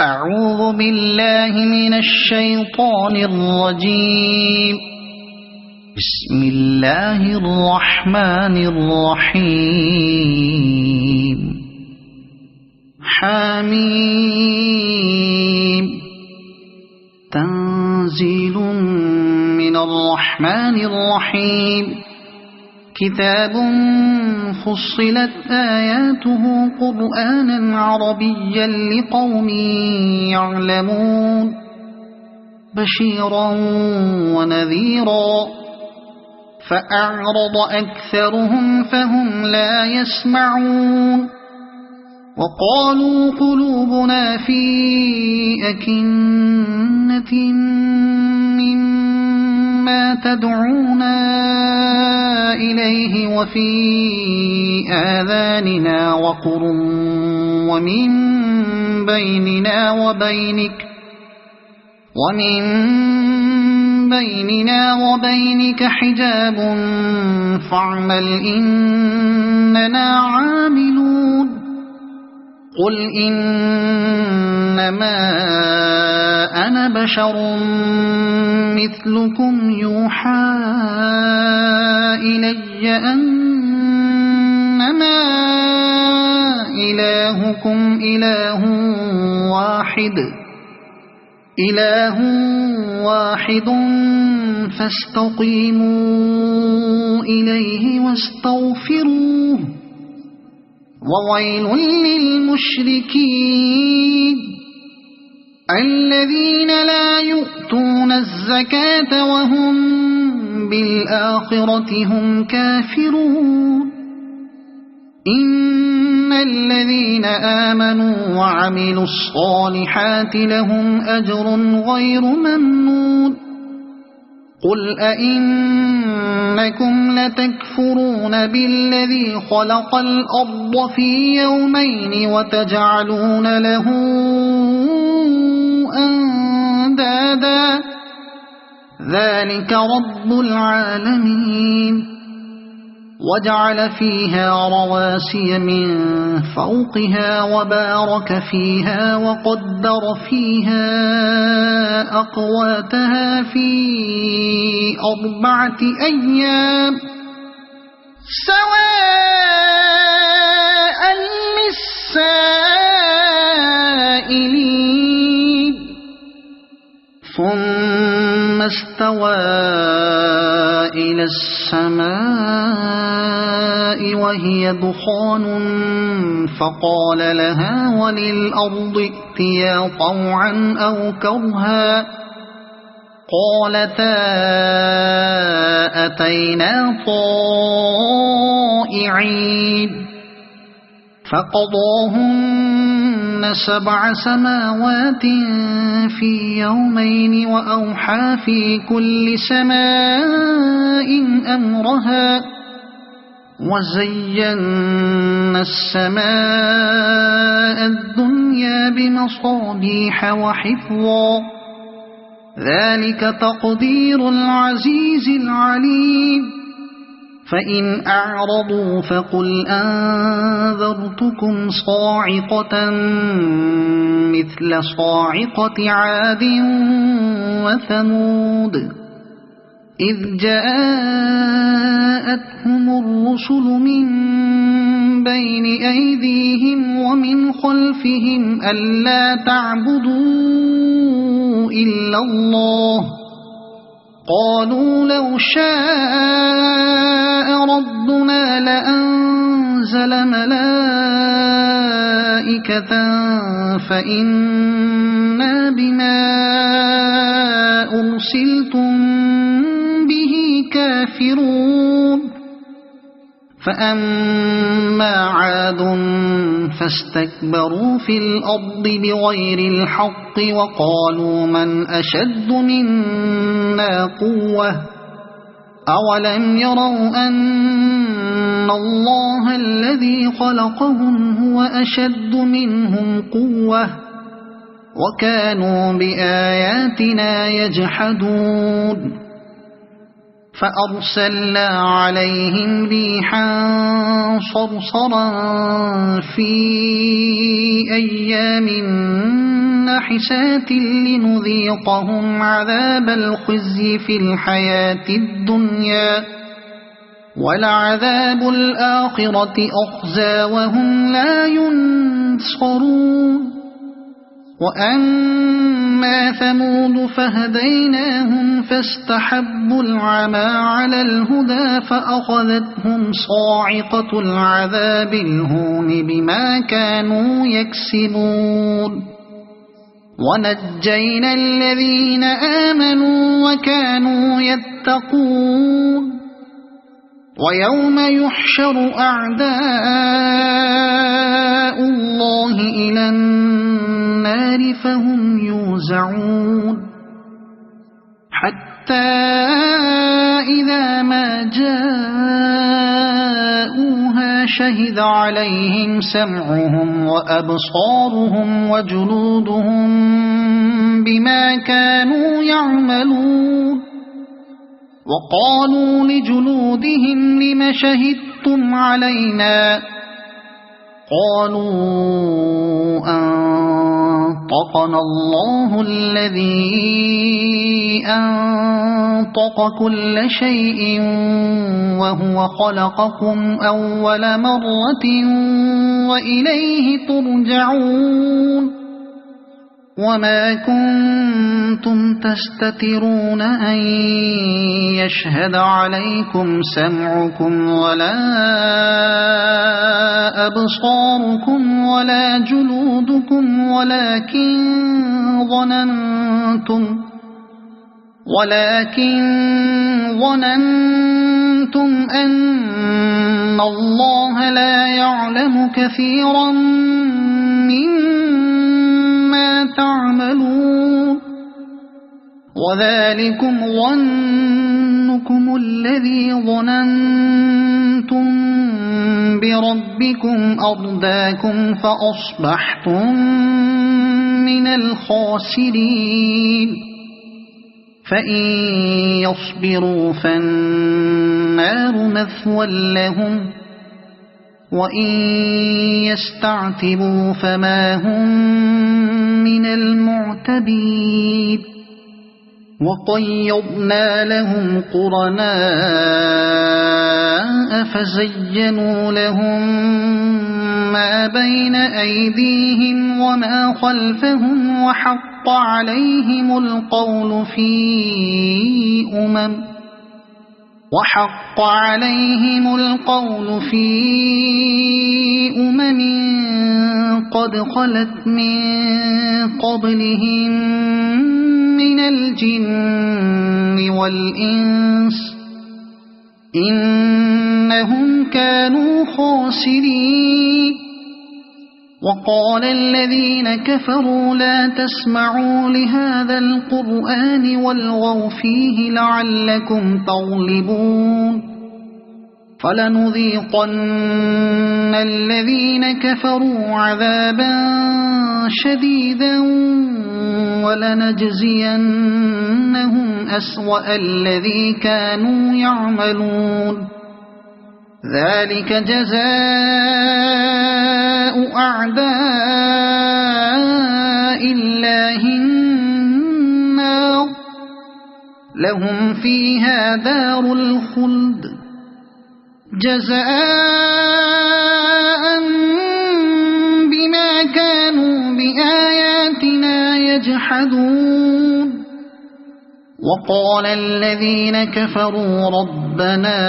أعوذ بالله من الشيطان الرجيم. بسم الله الرحمن الرحيم. حميم. تنزيل من الرحمن الرحيم. كتاب فصلت آياته قرآنا عربيا لقوم يعلمون بشيرا ونذيرا فأعرض أكثرهم فهم لا يسمعون وقالوا قلوبنا في أكنة مما تدعونا إليه وفي آذاننا وقر ومن بيننا وبينك حجاب فاعمل إننا عاملون. قل إنما أنا بشر مثلكم يوحى إلي أنما إلهكم إله واحد فاستقيموا إليه واستغفروه وويل للمشركين الذين لا يؤتون الزكاة وهم بالآخرة هم كافرون. إن الذين آمنوا وعملوا الصالحات لهم أجر غير ممنون. قل أئنكم لتكفرون بالذي خلق الأرض في يومين وتجعلون له أندادا ذلك رب العالمين. وجعل فيها رواسي من فوقها وبارك فيها وقدر فيها أقواتها في 4 أيام سواء للسائلين. ثم استوى إلى السماء وهي دخان فقال لها وللأرض ائتيا طوعا أو كرها قالتا أتينا طائعين. فقضاهن 7 سماوات في يومين وأوحى في كل سماء أمرها وزينا السماء الدنيا بمصابيح وحفظا ذلك تقدير العزيز العليم. فإن أعرضوا فقل أنذرتكم صاعقة مثل صاعقة عاد وثمود إذ جاءتهم الرسل من بين أيديهم ومن خلفهم ألا تعبدوا إلا الله قالوا لو شاء ربنا لأنزل ملائكة فإنا بما أرسلتم به كافرون. فأما عاد فاستكبروا في الأرض بغير الحق وقالوا من أشد منا قوة أولم يروا أن الله الذي خلقهم هو أشد منهم قوة وكانوا بآياتنا يجحدون. فأرسلنا عليهم ريحا صرصرا في أيام فاحشات لنذيقهم عذاب الخزي في الحياة الدنيا ولعذاب الآخرة أخزى وهم لا ينصرون وأما ثمود فهديناهم فاستحبوا العمى على الهدى فأخذتهم صاعقة العذاب الهون بما كانوا يكسبون ونجينا الذين آمنوا وكانوا يتقون ويوم يحشر أعداء الله إلى النار فهم يوزعون حتى إذا ما جاءوها شهد عليهم سمعهم وأبصارهم وجلودهم بما كانوا يعملون وقالوا لجلودهم لم شهدتم علينا قالوا أنطقنا الله الذي أنطق كل شيء وهو خلقكم أول مرة وإليه ترجعون وما كنتم تستترون أن يشهد عليكم سمعكم ولا أبصاركم ولا جلودكم ولكن ظننتم أن الله لا يعلم كثيرا مما تعملون وذلكم ظنكم الذي ظننتم بربكم أرداكم فأصبحتم من الخاسرين فإن يصبروا فالنار مثوى لهم وإن يستعتبوا فما هم من المعتبين وقيضنا لهم قرناء فزينوا لهم ما بين أيديهم وما خلفهم وحق عليهم القول في أمم قد خلت من قبلهم من الجن والإنس إنهم كانوا خاسرين وقال الذين كفروا لا تسمعوا لهذا القرآن والغوا فيه لعلكم تغلبون فلنذيقن الذين كفروا عذابا شديدا ولنجزينهم أسوأ الذي كانوا يعملون ذلك جزاء أعداء الله النار لهم فيها دار الخلد جزاء بما كانوا بآياتنا يجحدون وقال الذين كفروا ربنا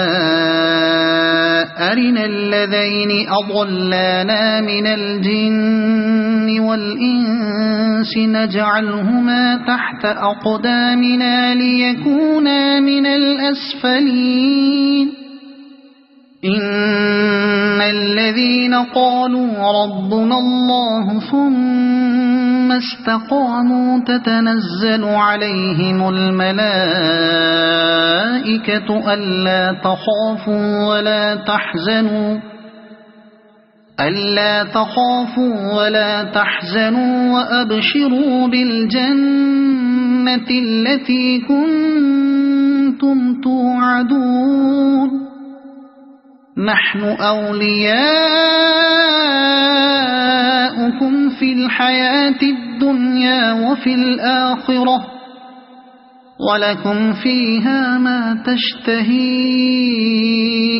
أرنا الذين أضلانا من الجن والإنس نجعلهما تحت أقدامنا ليكونا من الأسفلين إن الذين قالوا ربنا الله ثم استقاموا تتنزل عليهم الملائكة ألا تخافوا ولا تحزنوا وأبشروا بالجنة التي كنتم توعدون نحن أولياؤكم في الحياة الدنيا الدنيا وفي الآخرة ولكم فيها ما تشتهي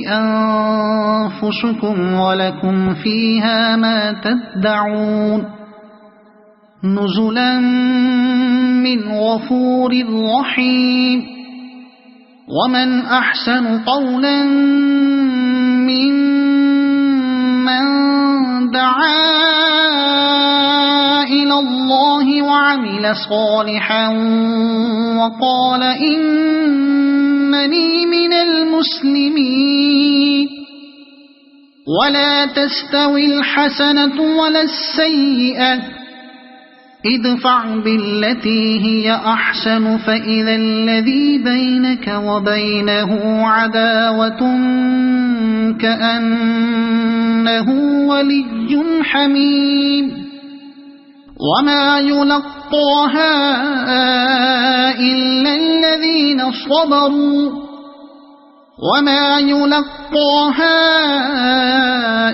أنفسكم ولكم فيها ما تدعون نزلا من غفور رحيم ومن أحسن قولا ممن دعا إلى الله وعمل صالحا وقال إنني من المسلمين ولا تستوي الحسنة ولا السيئة ادفع بالتي هي أحسن فإذا الذي بينك وبينه عداوة كأنه ولي حميم وما يلقاها إلا الذين صبروا وما يلقاها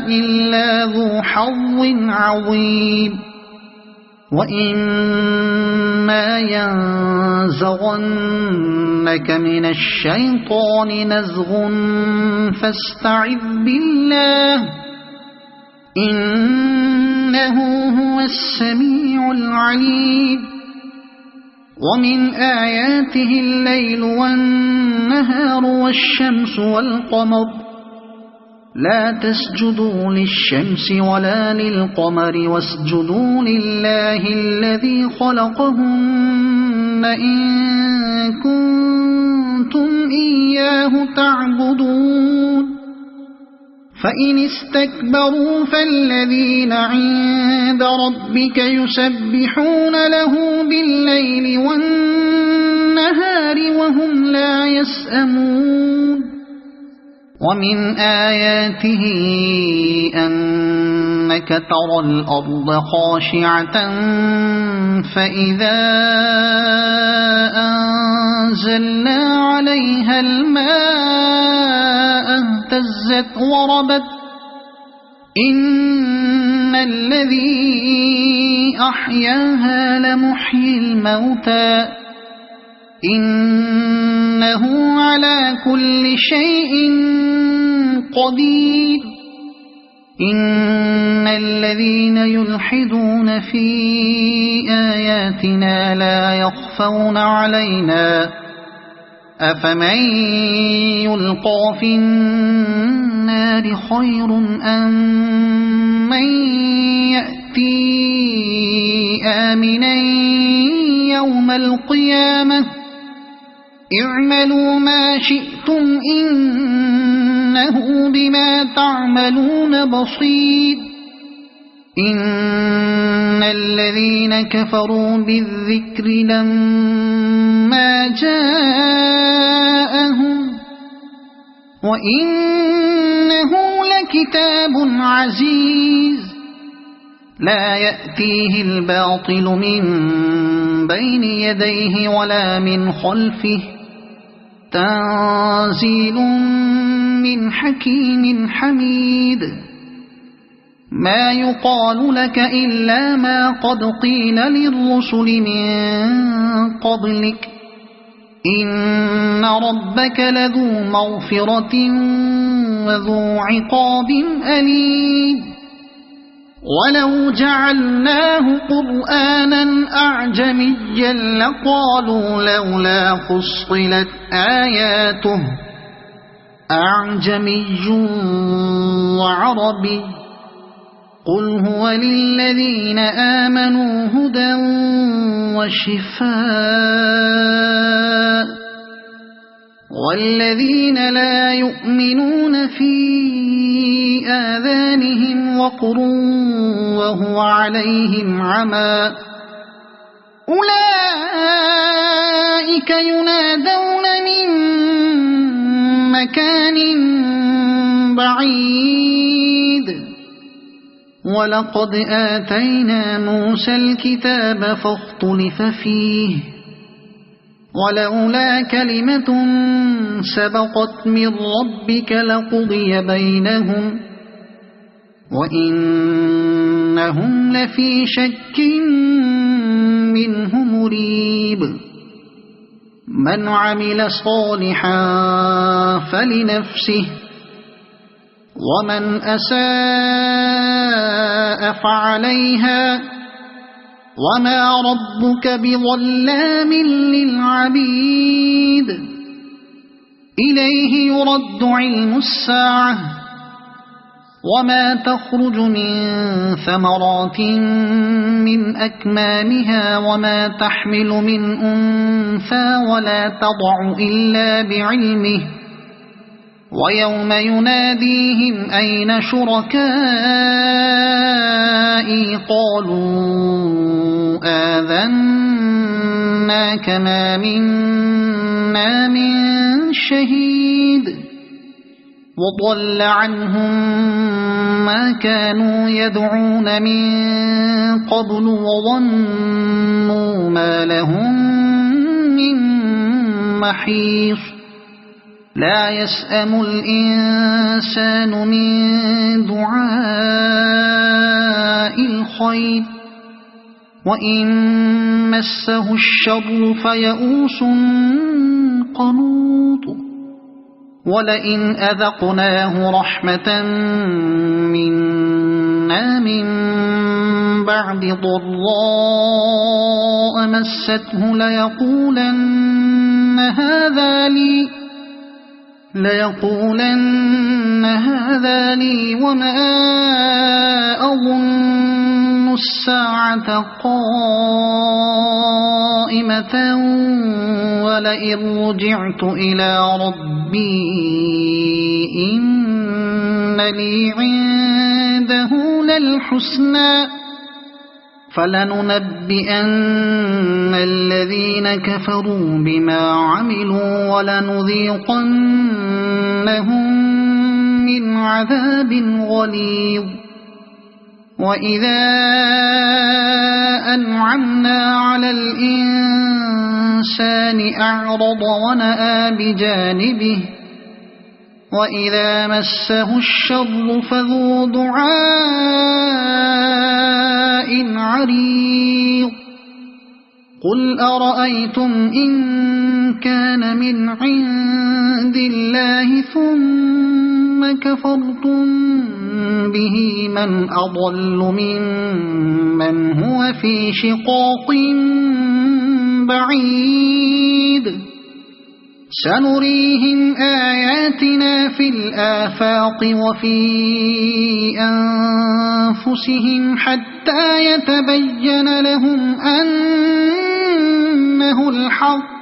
إلا ذو حظ عظيم وإما ينزغنك من الشيطان نزغ فاستعذ بالله إنه هو السميع العليم ومن آياته الليل والنهار والشمس والقمر لا تسجدوا للشمس ولا للقمر واسجدوا لله الذي خلقهن إن كنتم إياه تعبدون فإن استكبروا فالذين عند ربك يسبحون له بالليل والنهار وهم لا يسأمون ومن آياته أنك ترى الأرض خاشعة فإذا أنزلنا عليها الماء اهتزت وربت إن الذي أحياها لمحيي الموتى إنه على كل شيء قدير إن الذين يلحدون في آياتنا لا يخفون علينا أفمن يلقى في النار خير أم من يأتي آمنا يوم القيامة اعملوا ما شئتم إنه بما تعملون بصير إن الذين كفروا بالذكر لما جاءهم وإنه لكتاب عزيز لا يأتيه الباطل من بين يديه ولا من خلفه تنزيل من حكيم حميد ما يقال لك إلا ما قد قيل للرسل من قبلك إن ربك لذو مغفرة وذو عقاب أليم ولو جعلناه قرآنا أعجميا لقالوا لولا فصلت آياته أعجمي وعربي قل هو للذين آمنوا هدى وشفاء والذين لا يؤمنون في آذانهم وقر وهو عليهم عمى أولئك ينادون من مكان بعيد ولقد آتينا موسى الكتاب فاختلف فيه ولولا كلمة سبقت من ربك لقضي بينهم وإنهم لفي شك من عمل صالحا فلنفسه ومن أساء فعليها وما ربك بظلام للعبيد إليه يرد علم الساعة وما تخرج من ثمرات من أكمامها وما تحمل من أنثى ولا تضع إلا بعلمه ويوم يناديهم أين شركائي قالوا آذناك ما منا من شهيد وضل عنهم ما كانوا يدعون من قبل وظنوا ما لهم من محيص لا يسأم الإنسان من دعاء الخير وإن مسه الشر فيئوس قنوط ولئن أذقناه رحمة منا من بعد ضراء مسته ليقولن هذا لي وما أظن الساعة قائمة ولئن رجعت إلى ربي إن لي عنده للحسنى فلننبئن الذين كفروا بما عملوا ولنذيقنهم من عذاب غليظ وإذا أنعمنا على الإنسان أعرض ونأى بجانبه وإذا مسه الشر فذو دعاء عريض قل أرأيتم إن كان من عند الله ثم كفرتم به من أضل ممن هو في شقاق بعيد سنريهم آياتنا في الآفاق وفي أنفسهم حتى يتبين لهم أنه الحق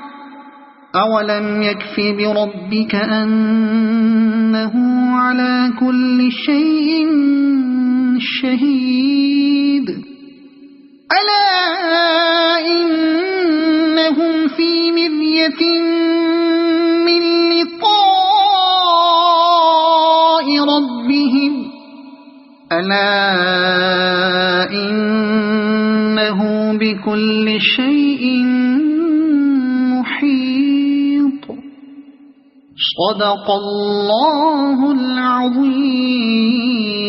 أولم يكف بربك أنه على كل شيء شهيد ألا إنهم في مرية من لقاء ربهم ألا إنه بكل شيء محيط صدق الله العظيم.